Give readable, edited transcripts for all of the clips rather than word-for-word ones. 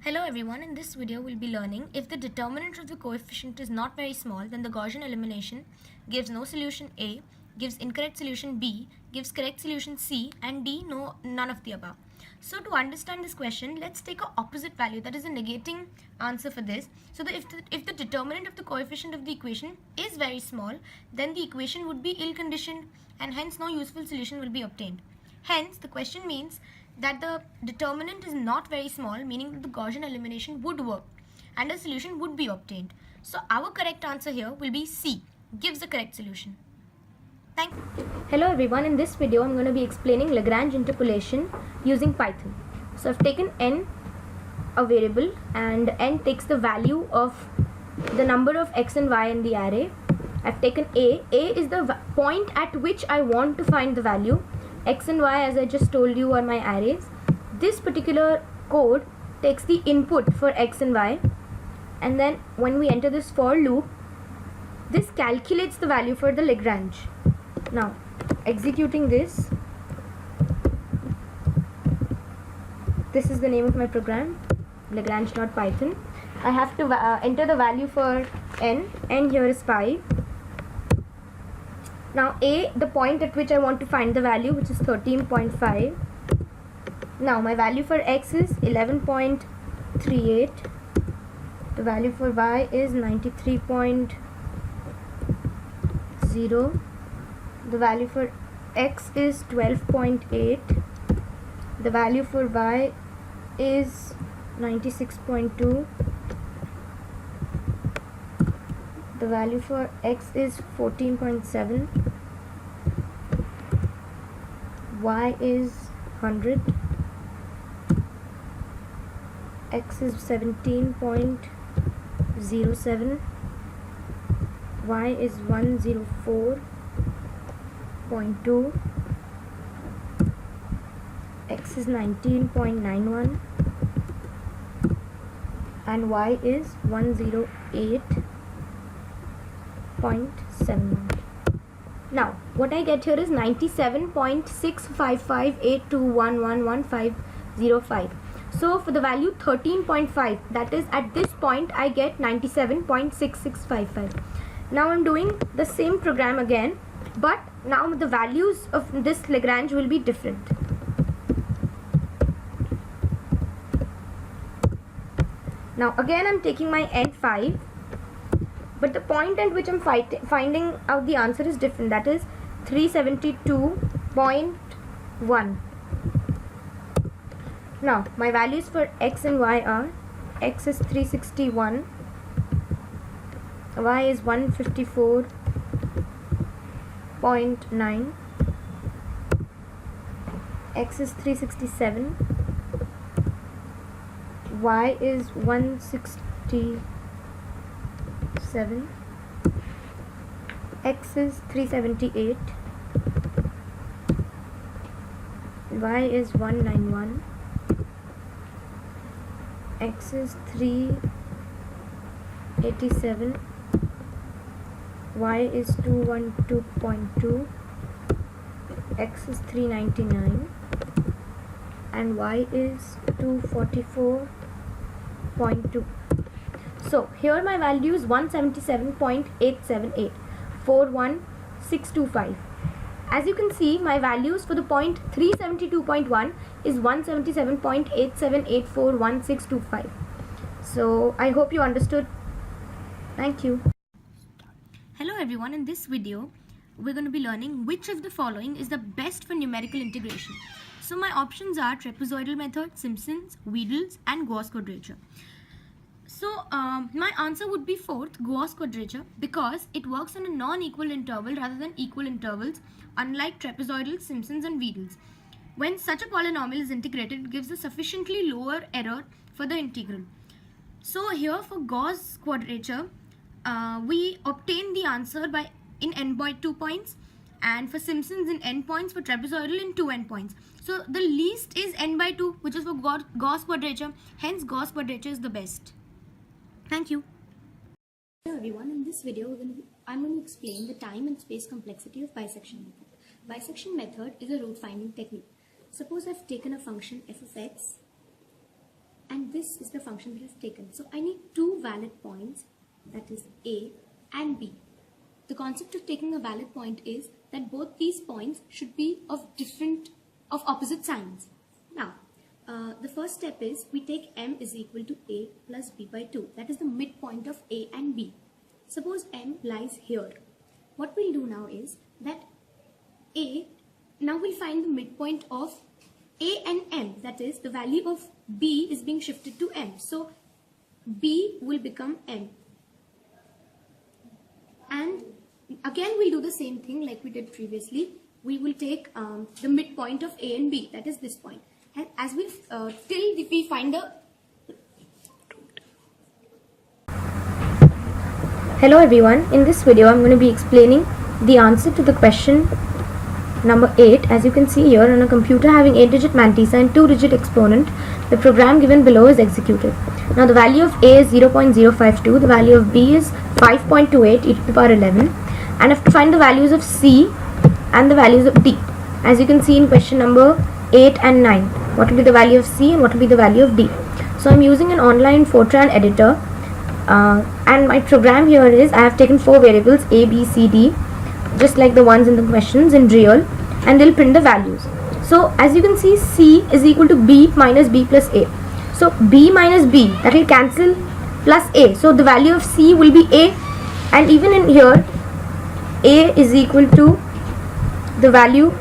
Hello everyone, in this video we'll be learning if the determinant of the coefficient is not very small, then the Gaussian elimination gives no solution A, gives incorrect solution B, gives correct solution C, and D none of the above. So to understand this question, let's take an opposite value, that is a negating answer for this. So that if the determinant of the coefficient of the equation is very small, then the equation would be ill-conditioned and hence no useful solution will be obtained. Hence, the question means that the determinant is not very small, meaning that the Gaussian elimination would work and a solution would be obtained. So our correct answer here will be C, gives the correct solution. Thank you. Hello everyone, in this video I'm going to be explaining Lagrange interpolation using Python. So I've taken n, a variable, and n takes the value of the number of x and y in the array. I've taken a is the point at which I want to find the value. X and y, as I just told you, are my arrays. This particular code takes the input for x and y, and then when we enter this for loop, this calculates the value for the Lagrange. Now executing this is the name of my program, Lagrange.python. I have to enter the value for n here is 5. Now a, the point at which I want to find the value, which is 13.5. Now my value for x is 11.38. The value for y is 93.0. The value for x is 12.8. The value for y is 96.2. The value for x is 14.7. Y is 100. X is 17.07. Y is 104.2. X is 19.91. And y is 108.71. Now what I get here is 97.65582111505. So for the value 13.5, that is at this point I get 97.6655. Now I'm doing the same program again, but now the values of this Lagrange will be different. Now again I'm taking my n5, but the point at which I'm finding out the answer is different, that is 372.1. Now my values for x and y are: x is 361, y is 154.9, x is 367, y is 167, x is 378, y is 191, x is 387, y is 212.2, x is 399, and y is 244.2. So here my value is 177.878, 41625. As you can see, my values for the point 372.1 is 177.87841625. So I hope you understood. Thank you. Hello everyone, in this video we're going to be learning which of the following is the best for numerical integration. So my options are trapezoidal method, Simpson's, Wheedle's, and Gauss quadrature. So my answer would be fourth, Gauss quadrature, because it works on a non-equal interval rather than equal intervals, unlike trapezoidal, Simpson's, and Wheedle's. When such a polynomial is integrated, it gives a sufficiently lower error for the integral. So here for Gauss quadrature, we obtain the answer in n by 2 points, and for Simpson's in n points, for trapezoidal in 2 n points. So the least is n by 2, which is for Gauss quadrature. Hence Gauss quadrature is the best. Thank you. Hello everyone, in this video I'm going to explain the time and space complexity of bisection method. Bisection method is a root finding technique. Suppose I've taken a function f of x, and this is the function that is taken. So I need two valid points, that is A and B. The concept of taking a valid point is that both these points should be of opposite signs. Now, the first step is we take m is equal to a plus b by 2. That is the midpoint of a and b. Suppose m lies here. What we'll do now is that now we'll find the midpoint of a and m. That is, the value of b is being shifted to m. So b will become m. And again we'll do the same thing like we did previously. We will take the midpoint of a and b, that is this point. And as we till we find the Hello everyone, in this video I'm going to be explaining the answer to the question number 8. As you can see here, on a computer having 8-digit mantissa and 2-digit exponent, the program given below is executed. Now the value of A is 0.052, the value of B is 5.28 e to the power 11, and I have to find the values of C and the values of D. As you can see in question number 8 and 9, what will be the value of C and what will be the value of D. So I'm using an online Fortran editor, and my program here is I have taken 4 variables A, B, C, D, just like the ones in the questions in real, and they'll print the values. So as you can see, C is equal to B minus B plus A. So B minus B, that will cancel, plus A. So the value of C will be A, and even in here A is equal to the value.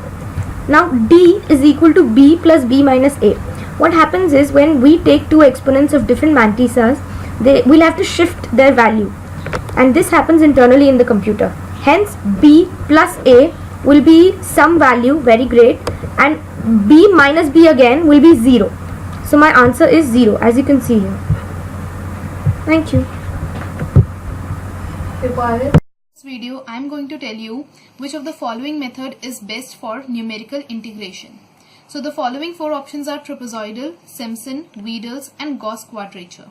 Now D is equal to B plus B minus A. What happens is when we take two exponents of different mantissas, we'll have to shift their value, and this happens internally in the computer. Hence B plus A will be some value, very great, and B minus B again will be 0. So my answer is 0, as you can see here. Thank you. In this video, I am going to tell you which of the following method is best for numerical integration. So the following 4 options are trapezoidal, Simpson, Wedel's, and Gauss quadrature.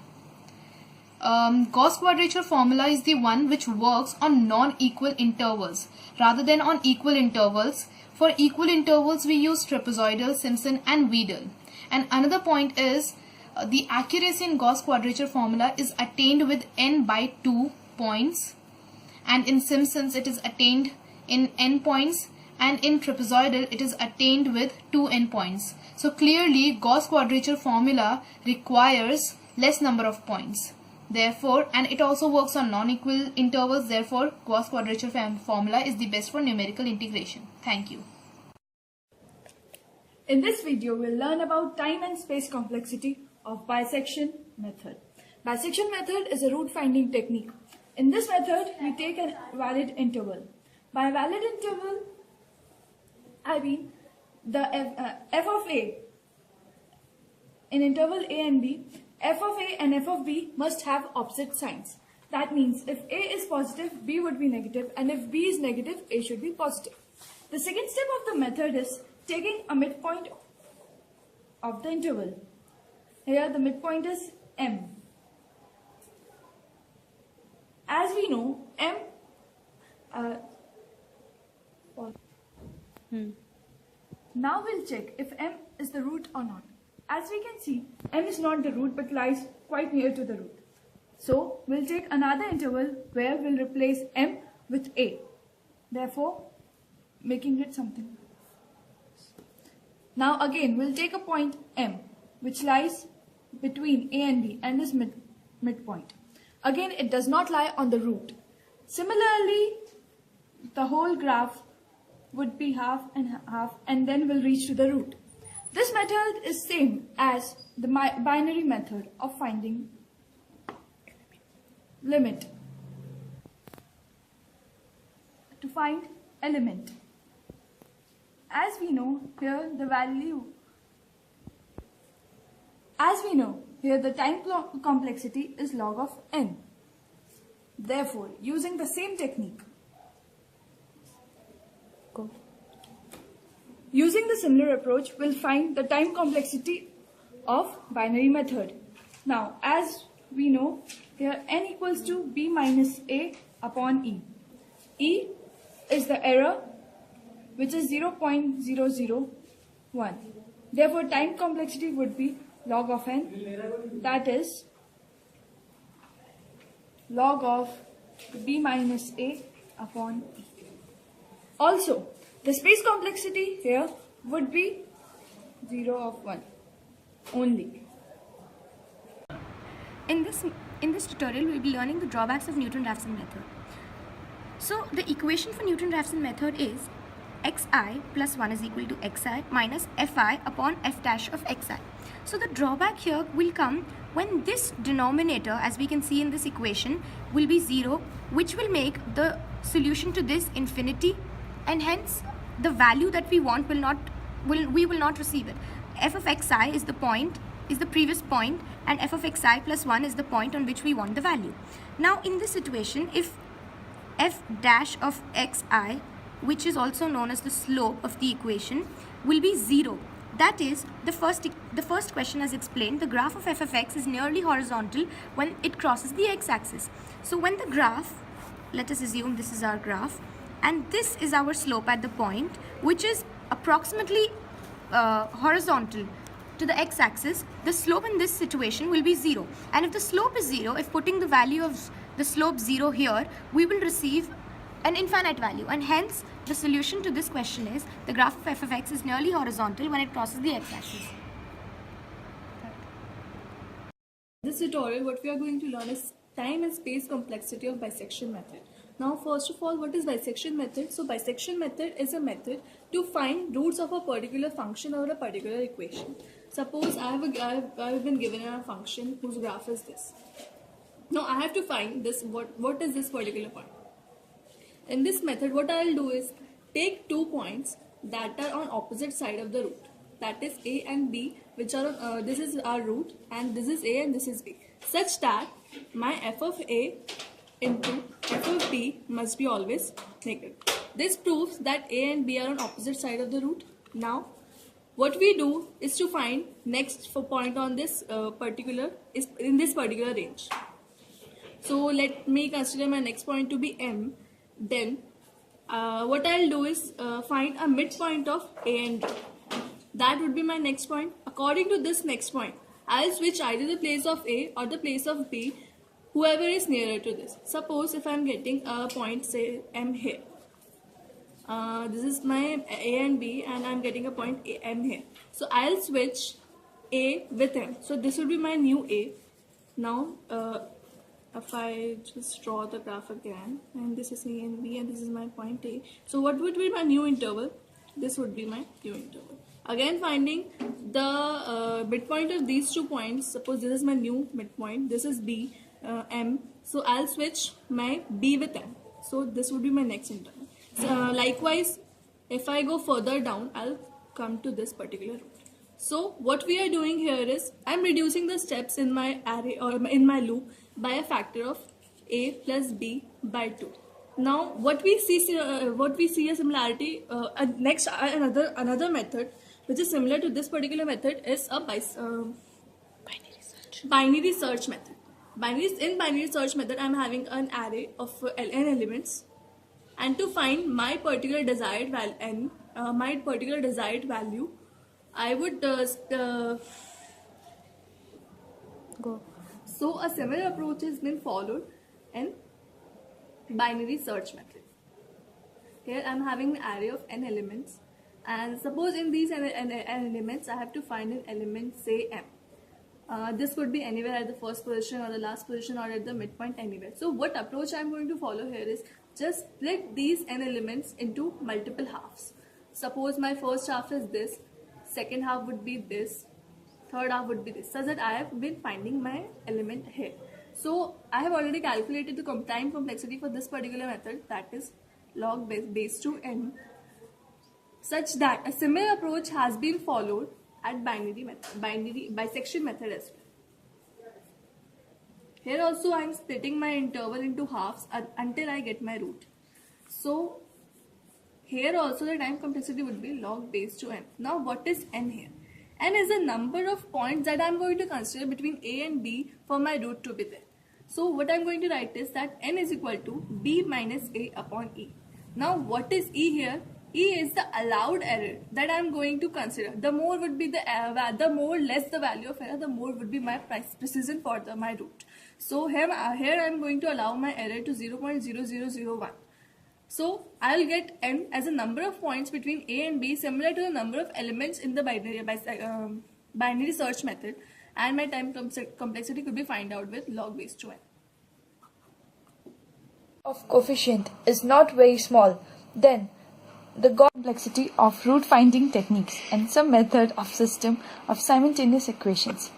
Gauss quadrature formula is the one which works on non-equal intervals rather than on equal intervals. For equal intervals, we use trapezoidal, Simpson, and Wedel. And another point is the accuracy in Gauss quadrature formula is attained with n by 2 points, and in Simpson's it is attained in n points, and in trapezoidal it is attained with 2n points. So clearly Gauss quadrature formula requires less number of points. Therefore, and it also works on non-equal intervals, therefore Gauss quadrature formula is the best for numerical integration. Thank you. In this video, we'll learn about time and space complexity of bisection method. Bisection method is a root finding technique. In this method, we take a valid interval. By valid interval, I mean the f of a. In interval a and b, f of a and f of b must have opposite signs. That means if a is positive, b would be negative, and if b is negative, a should be positive. The second step of the method is taking a midpoint of the interval. Here the midpoint is m. As we know, m Now we'll check if m is the root or not. As we can see, m is not the root but lies quite near to the root. So we'll take another interval where we'll replace m with a, therefore making it something. Now again we'll take a point m which lies between a and b and is midpoint. Again it does not lie on the root. Similarly, the whole graph would be half and half, and then we'll reach to the root. This method is same as the binary method of finding limit. To find element, as we know here the time complexity is log of n. Therefore, using the same technique, using the similar approach, we'll find the time complexity of binary method. Now, as we know, here n equals to b minus a upon e. E is the error, which is 0.001. Therefore, time complexity would be log of n, that is log of b minus a upon e. Also, the space complexity here would be 0 of 1 only. In this tutorial, we'll be learning the drawbacks of Newton-Raphson method. So the equation for Newton-Raphson method is xi plus 1 is equal to xi minus fi upon f dash of xi. So the drawback here will come when this denominator, as we can see in this equation, will be 0, which will make the solution to this infinity, and hence the value that we want we will not receive it. F of xi is the previous point, and f of xi plus 1 is the point on which we want the value. Now in this situation, if f dash of xi, which is also known as the slope of the equation, will be 0, that is, the first question as explained, the graph of f of x is nearly horizontal when it crosses the x-axis. So when the graph, let us assume this is our graph, and this is our slope at the point, which is approximately horizontal to the x-axis, the slope in this situation will be 0. And if the slope is 0, if putting the value of the slope 0 here, we will receive an infinite value, and hence the solution to this question is the graph of f of x is nearly horizontal when it crosses the x-axis. In this tutorial, what we are going to learn is time and space complexity of bisection method. Now, first of all, what is bisection method? So, bisection method is a method to find roots of a particular function or a particular equation. Suppose I have been given a function whose graph is this. Now, I have to find this. What is this particular point? In this method, what I will do is take 2 points that are on opposite side of the root. That is A and B, which are this is our root, and this is A and this is B, such that my f of A into f of B must be always negative. This proves that A and B are on opposite side of the root. Now, what we do is to find next point on this in this particular range. So let me consider my next point to be M. Then what I'll do is find a midpoint of A and B. That would be my next point. According to this next point, I'll switch either the place of A or the place of B, whoever is nearer to this. Suppose if I'm getting a point, say M here. This is my A and B, and I'm getting a point M here. So I'll switch A with M. So this would be my new A. Now, if I just draw the graph again, and this is A and B, and this is my point A. So what would be my new interval? This would be my new interval. Again, finding the midpoint of these 2 points. Suppose this is my new midpoint. This is B, M. So I'll switch my B with M. So this would be my next interval. So, likewise, if I go further down, I'll come to this particular root. So what we are doing here is I'm reducing the steps in my array or in my loop by a factor of A plus B by 2. Now what we see a similarity next another method which is similar to this particular method is a binary search method. In binary search method, I'm having an array of n elements, and to find my particular desired value I would go. So a similar approach has been followed in binary search method. Here I'm having an array of n elements, and suppose in these n elements I have to find an element, say M. This could be anywhere at the first position or the last position or at the midpoint, anywhere. So what approach I'm going to follow here is just split these n elements into multiple halves. Suppose my first half is this, second half would be this, third half would be this, such that I have been finding my element here. So I have already calculated the time complexity for this particular method, that is log base to n, such that a similar approach has been followed at bisection method as well. Here also I am splitting my interval into halves until I get my root. So here also the time complexity would be log base to n. Now what is n here? N is the number of points that I am going to consider between A and B for my root to be there. So what I am going to write is that n is equal to B minus A upon E. Now what is E here? E is the allowed error that I am going to consider. The more would be the more less the value of error, the more would be my precision for my root. So here I am going to allow my error to 0.0001. So I'll get n as a number of points between A and B similar to the number of elements in the binary search method, and my time complexity could be found out with log base 2n. Of coefficient is not very small, then the complexity of root finding techniques and some method of system of simultaneous equations.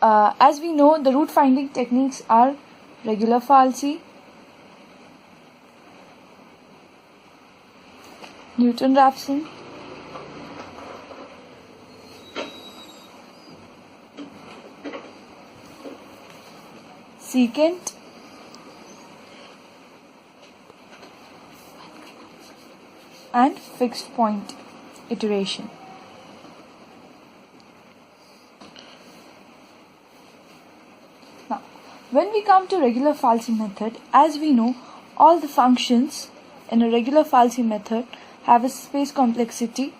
As we know, the root finding techniques are regular falsy, Newton-Raphson, secant, and fixed point iteration. Now, when we come to regular falsy method, as we know, all the functions in a regular falsy method have a space complexity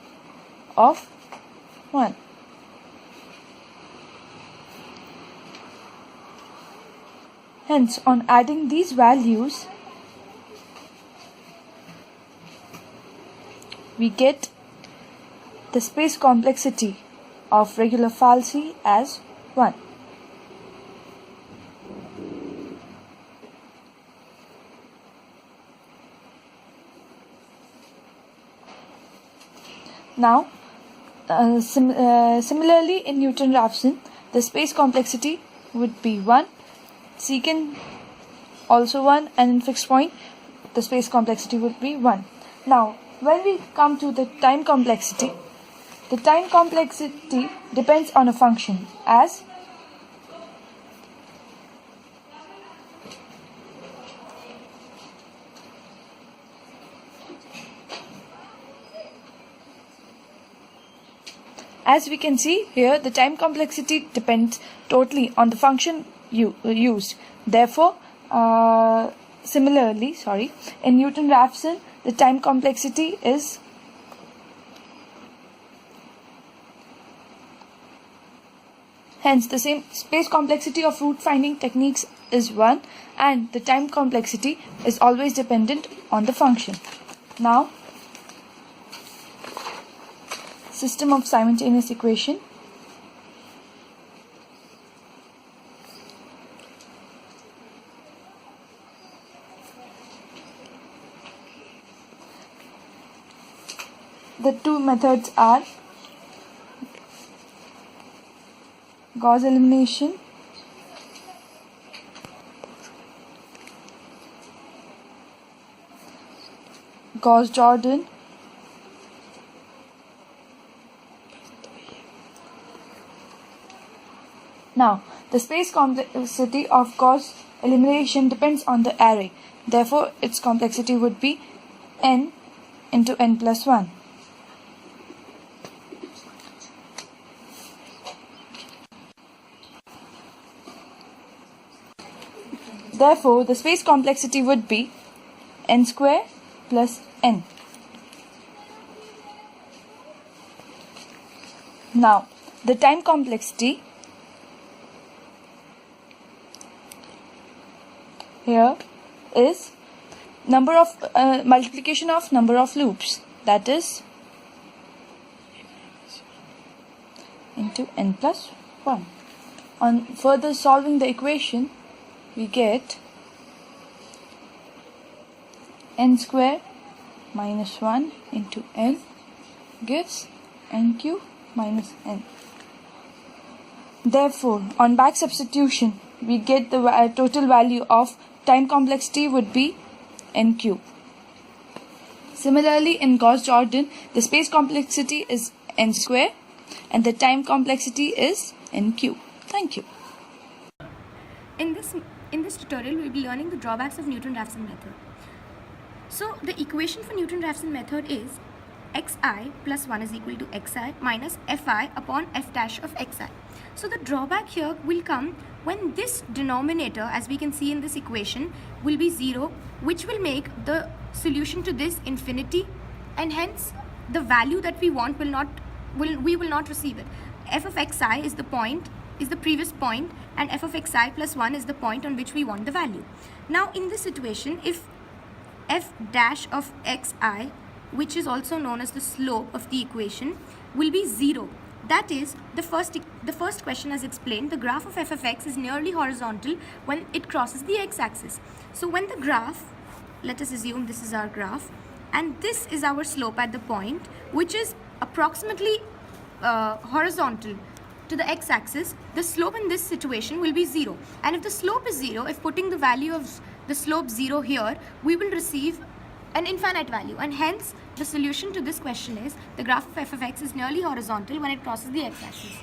of 1. Hence, on adding these values, we get the space complexity of regular falsy as 1. Now, similarly in Newton-Raphson, the space complexity would be 1, secant also 1, and in fixed point, the space complexity would be 1. Now, when we come to the time complexity, the time complexity depends on a function as we can see here, the time complexity depends totally on the function used. Therefore, similarly, in Newton-Raphson, the time complexity is hence the same space complexity of root finding techniques is 1, and the time complexity is always dependent on the function. Now, system of simultaneous equation. The two methods are Gauss elimination Gauss-Jordan Now, the space complexity of Gauss elimination depends on the array. Therefore, its complexity would be n into n plus 1. Therefore, the space complexity would be n square plus n. Now, the time complexity here is number of multiplication of number of loops, that is into n plus 1. On further solving the equation, we get n square minus 1 into n gives n cube minus n. Therefore, on back substitution, we get the total value of time complexity would be n cube. Similarly, in Gauss-Jordan, the space complexity is n square and the time complexity is n cube. Thank you. In this tutorial, we will be learning the drawbacks of Newton-Raphson method. So, the equation for Newton-Raphson method is xi plus 1 is equal to xi minus fi upon f dash of xi. So, the drawback here will come when this denominator, as we can see in this equation, will be 0, which will make the solution to this infinity, and hence the value that we want we will not receive it. F of xi is the point, is the previous point, and f of xi plus 1 is the point on which we want the value. Now in this situation, if f dash of xi, which is also known as the slope of the equation, will be 0, that is, the first question as explained, the graph of f of x is nearly horizontal when it crosses the x-axis. So when the graph, let us assume this is our graph, and this is our slope at the point, which is approximately horizontal to the x-axis, the slope in this situation will be 0. And if the slope is 0, if putting the value of the slope 0 here, we will receive an infinite value, and hence the solution to this question is the graph of f of x is nearly horizontal when it crosses the x-axis.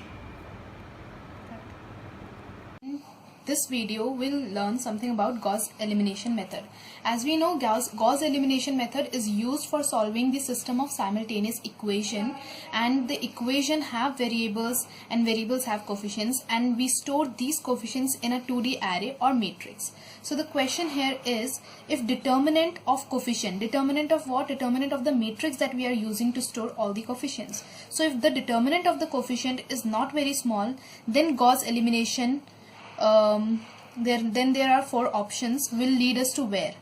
This video will learn something about Gauss elimination method. As we know, Gauss elimination method is used for solving the system of simultaneous equation, and the equation have variables and variables have coefficients, and we store these coefficients in a 2D array or matrix. So the question here is, if determinant of coefficient, determinant of what? Determinant of the matrix that we are using to store all the coefficients. So if the determinant of the coefficient is not very small, then Gauss elimination, then there are 4 options, will lead us to where?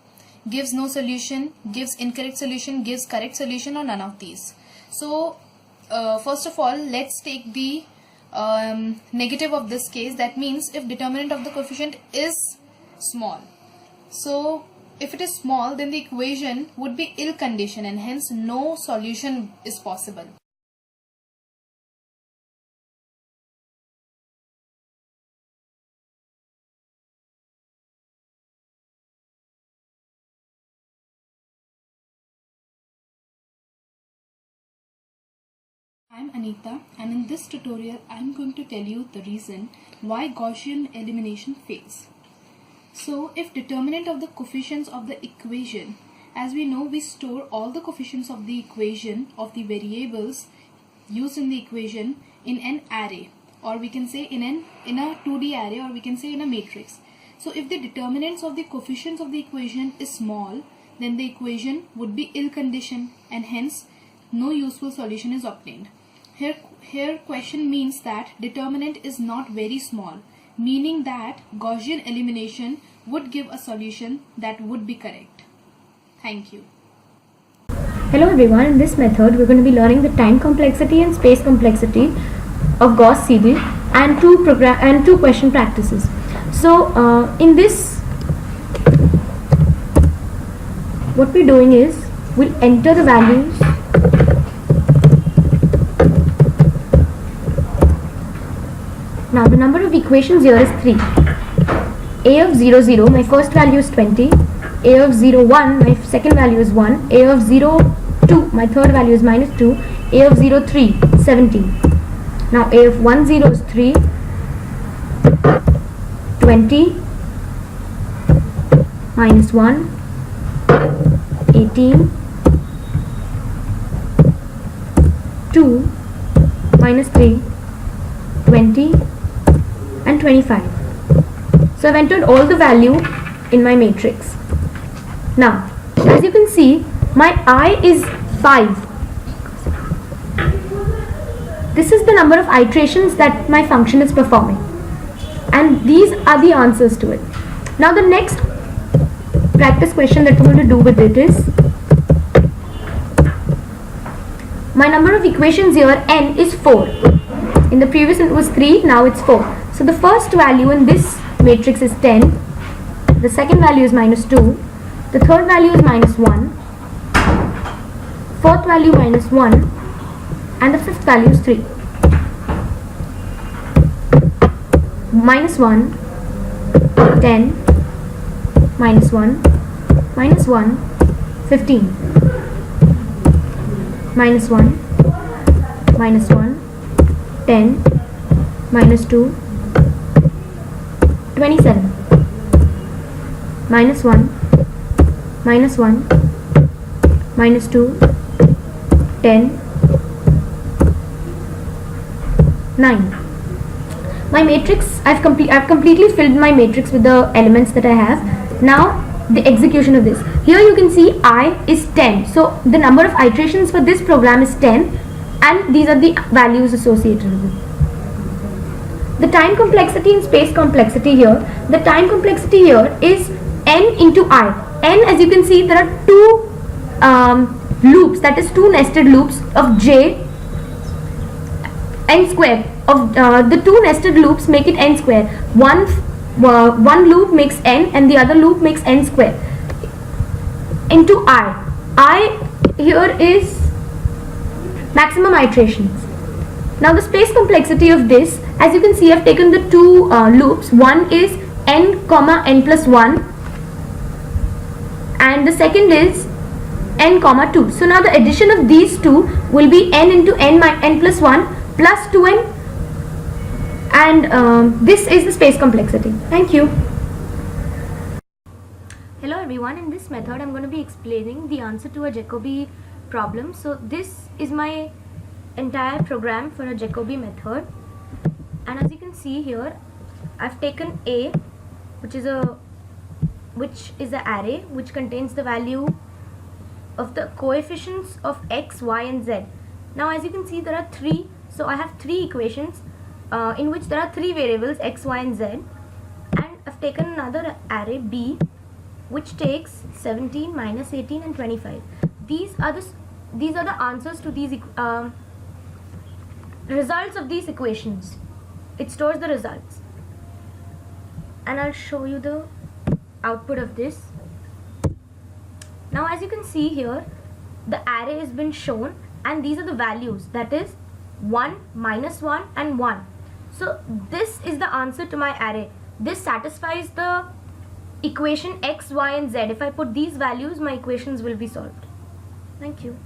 Gives no solution, gives incorrect solution, gives correct solution, or none of these. So first of all, let's take the negative of this case. That means if determinant of the coefficient is small. So if it is small, then the equation would be ill conditioned, and hence no solution is possible. I'm Anita, and in this tutorial I'm going to tell you the reason why Gaussian elimination fails. So if determinant of the coefficients of the equation, as we know, we store all the coefficients of the equation of the variables used in the equation in an array, or we can say in a 2D array, or we can say in a matrix. So if the determinants of the coefficients of the equation is small, then the equation would be ill conditioned, and hence no useful solution is obtained. Here question means that determinant is not very small, meaning that Gaussian elimination would give a solution that would be correct. Thank you. Hello everyone, in this method we're going to be learning the time complexity and space complexity of Gauss-Seidel and two question practices. So in this, what we're doing is we'll enter the values Now the number of equations here is 3. A of 0, 0, my first value is 20. A of 0, 1, my second value is 1. A of 0, 2, my third value is minus 2. A of 0, 3, 17. Now A of 1, 0 is 3. 20 minus 1, 18. 2 minus 3, 20. And 25. So I've entered all the value in my matrix. Now, as you can see, my I is 5. This is the number of iterations that my function is performing. And these are the answers to it. Now the next practice question that we're going to do with it is, my number of equations here, n, is 4. In the previous it was 3, now it's 4. So the first value in this matrix is 10, the second value is minus 2, the third value is minus 1, fourth value minus 1, and the fifth value is 3. Minus 1, 10, minus 1, minus 1, 15, minus 1, minus 1, 10, minus 2, 27, minus 1, minus 1, minus 2, 10, 9. My matrix, I've completely filled my matrix with the elements that I have. Now the execution of this. Here you can see I is 10. So the number of iterations for this program is 10, and these are the values associated with it. The time complexity and space complexity here. The time complexity here is n into I. N, as you can see, there are two loops, that is two nested loops of j n square. Of the two nested loops make it n square. One loop makes n and the other loop makes n square into I. I here is maximum iterations. Now the space complexity of this, as you can see, I've taken the two loops. One is n comma n plus 1 and the second is n comma 2. So now the addition of these two will be n into n plus 1 plus 2n, and this is the space complexity. Thank you. Hello everyone, in this method I'm going to be explaining the answer to a Jacobi problem. So this is my entire program for a Jacobi method, and as you can see here, I've taken A, which is an array which contains the value of the coefficients of x, y and z. Now as you can see, there are three, so I have three equations in which there are three variables x, y and z, and I've taken another array B which takes 17, minus 18 and 25. These are the answers to these results of these equations. It stores the results, and I'll show you the output of this. Now as you can see here, the array has been shown and these are the values, that is 1, minus 1 and 1. So this is the answer to my array. This satisfies the equation x, y and z. If I put these values, my equations will be solved. Thank you.